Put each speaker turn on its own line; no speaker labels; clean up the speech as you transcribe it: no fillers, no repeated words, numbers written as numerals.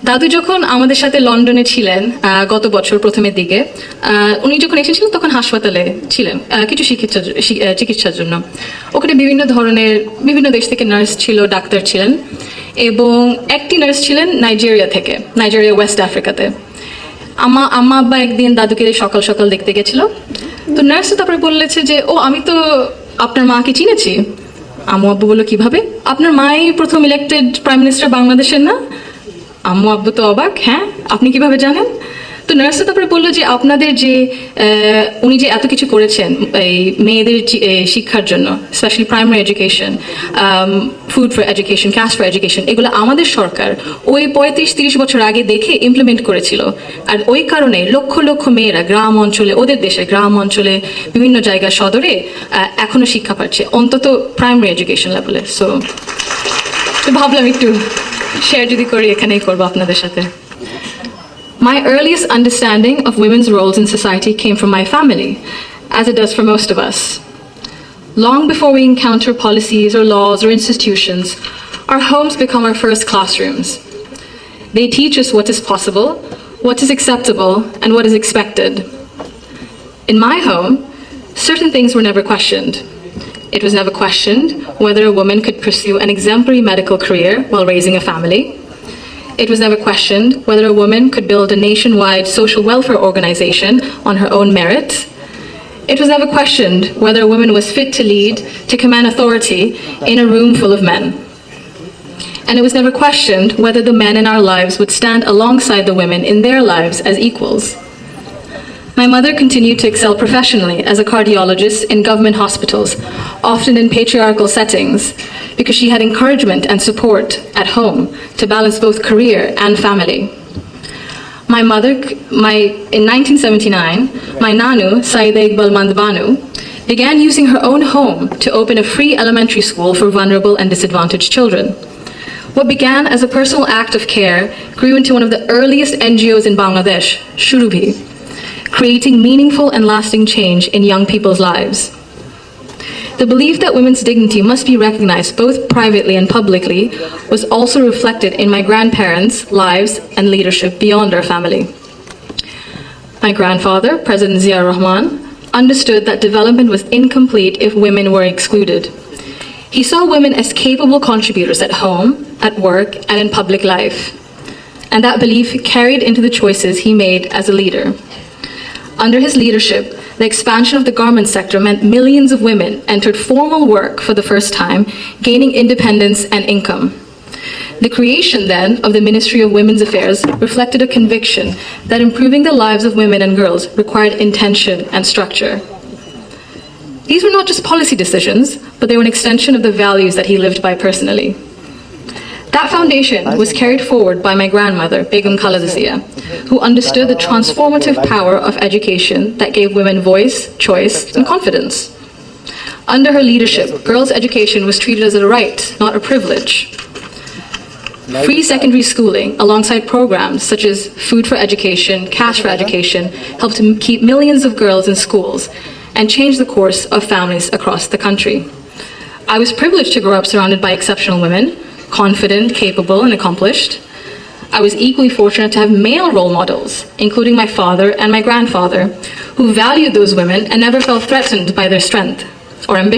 দাদু যখন আমাদের সাথে লন্ডনে ছিলেন গত বছর প্রথমের দিকে, উনি যখন এসেছিলেন তখন হাসপাতালে ছিলেন কিছু চিকিৎসার জন্য। ওখানে বিভিন্ন দেশ থেকে নার্স ছিল, ডাক্তার ছিলেন, এবং একটি নার্স ছিলেন নাইজেরিয়া ওয়েস্ট আফ্রিকাতে। আম্মা আব্বা একদিন দাদুকে সকাল সকাল দেখতে গেছিল। তো নার্স তারপরে বললেছে যে, ও আমি তো আপনার মাকে চিনেছি। আম্মু আব্বু বললো, কিভাবে? আপনার মাই প্রথম ইলেক্টেড প্রাইম মিনিস্টার বাংলাদেশের না? আম্মু আব্বু তো অবাক, হ্যাঁ আপনি কিভাবে জানেন? তো নার্স তারপরে বললো যে, আপনাদের যে উনি যে এত কিছু করেছেন এই মেয়েদের শিক্ষার জন্য, specially primary education, food for education, cash for education, এগুলো আমাদের সরকার ওই 35-30 বছর আগে দেখে ইমপ্লিমেন্ট করেছিল। আর ওই কারণে লক্ষ লক্ষ মেয়েরা গ্রাম অঞ্চলে, ওদের দেশে গ্রাম অঞ্চলে বিভিন্ন জায়গায় সদরে এখনো শিক্ষা পাচ্ছে, অন্তত প্রাইমারি এডুকেশন লেভেলে। সো ভাবলাম একটু শেয়ার যদি করি, এখানেই করবো আপনাদের সাথে। My earliest understanding of women's roles in society came from my family, as it does for most of us. Long before we encounter policies or laws or institutions, our homes become our first classrooms. They teach us what is possible, what is acceptable, and what is expected. In my home, certain things were never questioned. It was never questioned whether a woman could pursue an exemplary medical career while raising a family. It was never questioned whether a woman could build a nationwide social welfare organization on her own merit. It was never questioned whether a woman was fit to lead, to command authority in a room full of men. And it was never questioned whether the men in our lives would stand alongside the women in their lives as equals. My mother continued to excel professionally as a cardiologist in government hospitals, often in patriarchal settings, because she had encouragement and support at home to balance both career and family. In 1979, my Nanu, Saida Iqbal Mandbanu, began using her own home to open a free elementary school for vulnerable and disadvantaged children. What began as a personal act of care grew into one of the earliest NGOs in Bangladesh, Shurubhi, creating meaningful and lasting change in young people's lives. The belief that women's dignity must be recognized both privately and publicly was also reflected in my grandparents' lives and leadership beyond our family. My grandfather, President Zia Rahman, understood that development was incomplete if women were excluded. He saw women as capable contributors at home, at work, and in public life. And that belief carried into the choices he made as a leader. Under his leadership, the expansion of the garment sector meant millions of women entered formal work for the first time, gaining independence and income. The creation then of the Ministry of Women's Affairs reflected a conviction that improving the lives of women and girls required intention and structure. These were not just policy decisions, but they were an extension of the values that he lived by personally. That foundation was carried forward by my grandmother, Begum Khaleda Zia, who understood the transformative power of education that gave women voice, choice, and confidence. Under her leadership, girls' education was treated as a right, not a privilege. Free secondary schooling, alongside programs such as Food for Education, Cash for Education, helped to keep millions of girls in schools and change the course of families across the country. I was privileged to grow up surrounded by exceptional women, confident, capable, and accomplished. I was equally fortunate to have male role models, including my father and my grandfather, who valued those women and never felt threatened by their strength or ambition.